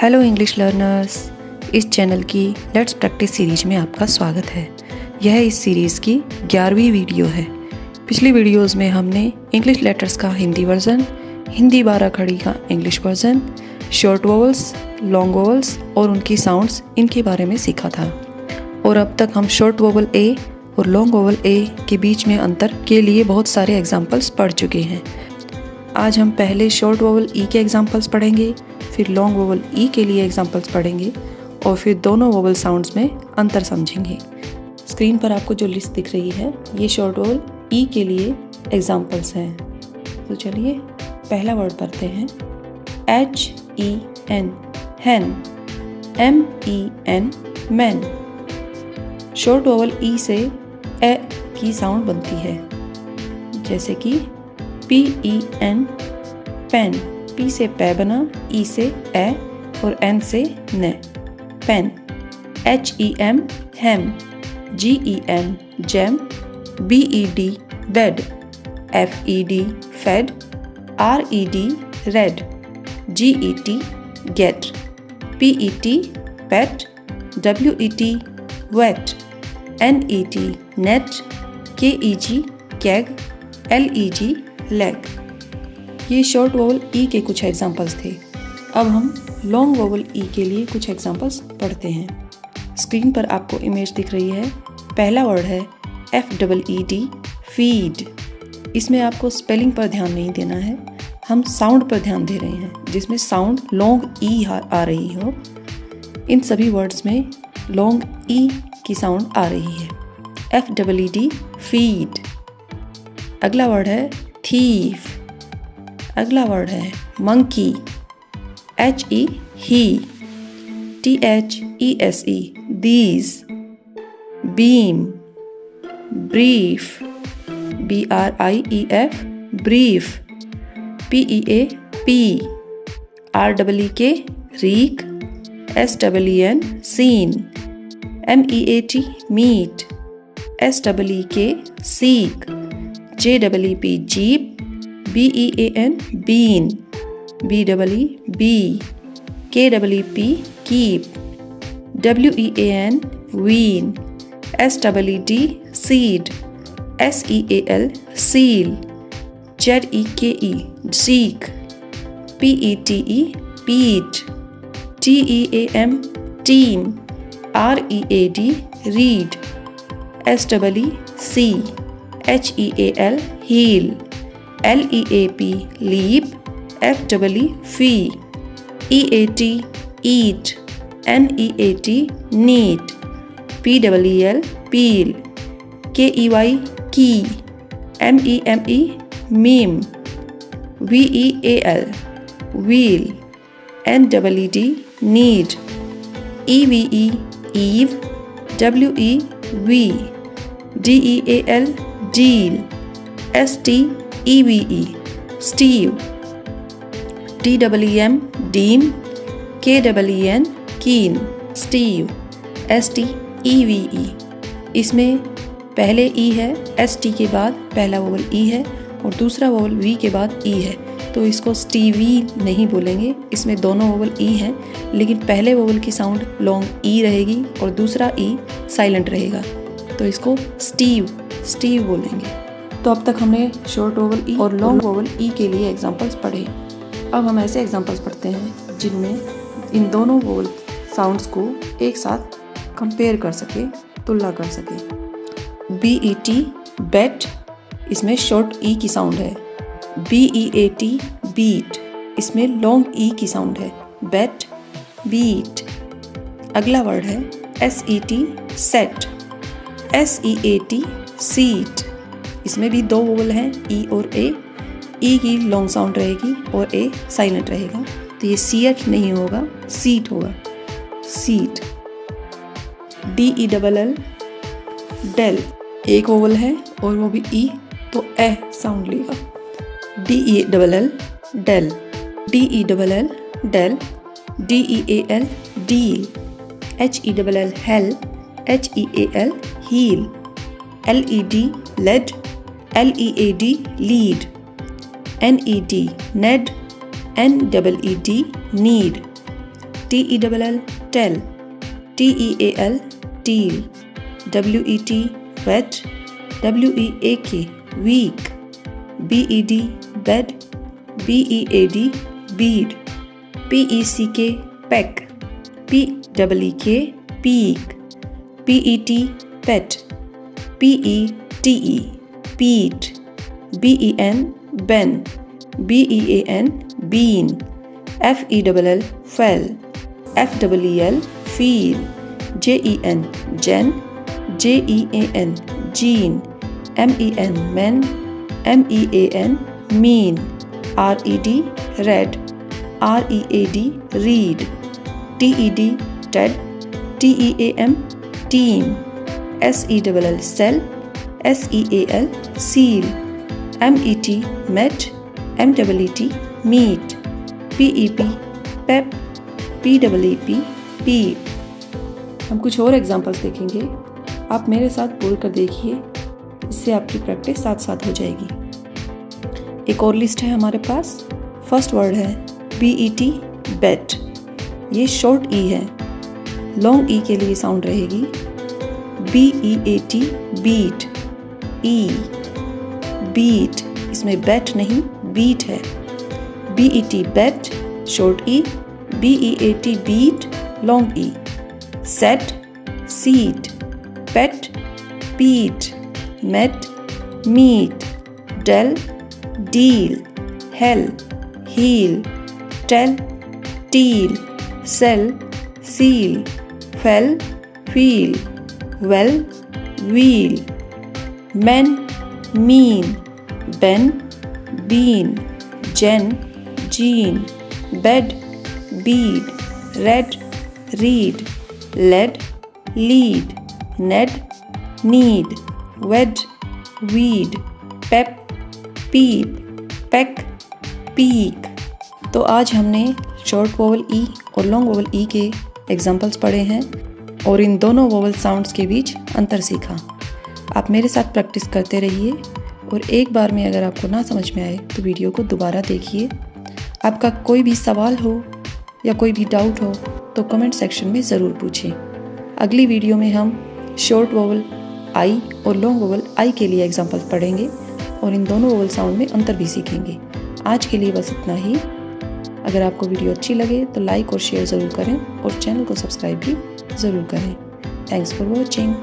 Hello English learners, इस channel की let's practice series में आपका स्वागत है। यह इस सीरीज़ की 11वीं वीडियो है। पिछली वीडियोस में हमने इंग्लिश लेटर्स का हिंदी वर्जन, हिंदी 12 खड़ी का English version, short vowels, long vowels और उनकी साउंड्स इनके बारे में सीखा था। और अब तक हम शॉर्ट वोवल ए और लॉन्ग वोवल ए के बीच में अंतर के लिए बहुत सारे एग्जाम्पल्स पढ़ चुके हैं। आज हम पहले शॉर्ट वोवल ई के एग्जाम्पल्स पढ़ेंगे, फिर लॉन्ग वोवल ई के लिए एग्जाम्पल्स पढ़ेंगे और फिर दोनों वोवल साउंड्स में अंतर समझेंगे। स्क्रीन पर आपको जो लिस्ट दिख रही है ये शॉर्ट वोवल ई के लिए एग्जाम्पल्स हैं। तो चलिए पहला वर्ड पढ़ते हैं। HEN hen, MEN man. Short vowel E से ए की साउंड बनती है, जैसे कि PEN पेन। पी से पै बना, ई से ए और एन से न, pen. HEM hem, GEM gem, BED bed, FED fed, RED red, GET get, PET pet, WET wet, NET net, KEG keg, LEG leg. ये शॉर्ट वोवल ई के कुछ एग्जाम्पल्स थे। अब हम लॉन्ग वोवल ई के लिए कुछ एग्जाम्पल्स पढ़ते हैं। स्क्रीन पर आपको इमेज दिख रही है। पहला वर्ड है FEED फीड। इसमें आपको स्पेलिंग पर ध्यान नहीं देना है, हम साउंड पर ध्यान दे रहे हैं, जिसमें साउंड लॉन्ग ई आ रही हो। इन सभी वर्ड्स में लॉन्ग ई की साउंड आ रही है। FEED feed. अगला वर्ड है थीफ। अगला वर्ड है monkey. HE he. THESE these। Beam. Brief. BRIEF brief. PEA pea. REEK reek. SEEN seen. MEAT meat. SEEK seek. JEEP jeep. BEAN bean, BEE bee, KEEP keep, WEAN wean, SEED seed, SEAL seal, ZEKE seek, PETE peat, TEAM team, READ read, SEEC HEAL heal, LEAP leap, FEE fee, EAT eat, NEAT neat, PEEL peel, KEY key, MEME meme, VEAL wheel, NEED need, EVE eve, WEV, DEAL deal, STEVE Steve, TEEM deem, KEEN keen, Steve, STEVE। इसमें पहले ई है, ST के बाद पहला vowel ई है और दूसरा vowel V के बाद ई है, तो इसको स्टीवी नहीं बोलेंगे। इसमें दोनों वोवल ई हैं, लेकिन पहले वोवल की साउंड लॉन्ग ई रहेगी और दूसरा ई साइलेंट रहेगा, तो इसको स्टीव बोलेंगे। तो अब तक हमने शॉर्ट वोवल ई और लॉन्ग वोवल ई के लिए एग्जांपल्स पढ़े। अब हम ऐसे एग्जांपल्स पढ़ते हैं जिनमें इन दोनों वोवल साउंड्स को एक साथ कंपेयर कर सके, तुलना कर सके। BET बेट, इसमें शॉर्ट ई की साउंड है। BEAT बीट, इसमें लॉन्ग ई की साउंड है। बेट बीट। अगला वर्ड है SET सेट, SEAT सीट। इसमें भी दो वोवल हैं, ई और ए। ई की लॉन्ग साउंड रहेगी और ए साइलेंट रहेगा, तो ये सीएट नहीं होगा, सीट होगा, सीट। DELL डेल, एक वोवल है और वो भी ई, तो ए साउंड लेगा। DELL dell, DELL dell, DEAL deal, HELL hell, HEAL heal, LED led, LEAD lead, NED ned, NEED need, TELL tell, TEAL teal, WET wet, WEAK weak, BED bed, BEAD bead, PECK peck, PEEK peak, PET pet, PETE peat, BEN ben, BEAN bean, FELL fell, FEEL feel, JEN gen, JEAN gene, MEN men, MEAN mean, RED red, READ read, TED TED, TEAM team, SELL cell, SEAL seal, MET met, MET meet, PEP pep, PEEP peep। हम कुछ और examples देखेंगे, आप मेरे साथ बोलकर देखिए, इससे आपकी प्रैक्टिस साथ साथ हो जाएगी। एक और लिस्ट है हमारे पास। फर्स्ट वर्ड है BET बेट, ये शॉर्ट ई है। लॉन्ग ई के लिए साउंड रहेगी BEAT बीट, ई बीट, इसमें बेट नहीं बीट है। BET bet short E, BEAT beat long E. Set seat, pet peat, met meet, dell deal, hell heal, tell teal, sell seal, fell feel, well wheel, men mean, Ben bean, Jen gene, bed bead, red read, led lead, Ned need, wed weed, pep peep, peck peak. तो आज हमने short vowel ई और long vowel E के examples पढ़े हैं और इन दोनों vowel sounds के बीच अंतर सीखा। आप मेरे साथ प्रैक्टिस करते रहिए और एक बार में अगर आपको ना समझ में आए तो वीडियो को दोबारा देखिए। आपका कोई भी सवाल हो या कोई भी डाउट हो तो कमेंट सेक्शन में ज़रूर पूछें। अगली वीडियो में हम शॉर्ट वोवल आई और लॉन्ग वोवल आई के लिए एग्जाम्पल्स पढ़ेंगे और इन दोनों वोवल साउंड में अंतर भी सीखेंगे। आज के लिए बस इतना ही। अगर आपको वीडियो अच्छी लगे तो लाइक और शेयर ज़रूर करें और चैनल को सब्सक्राइब भी ज़रूर करें। Thanks for watching.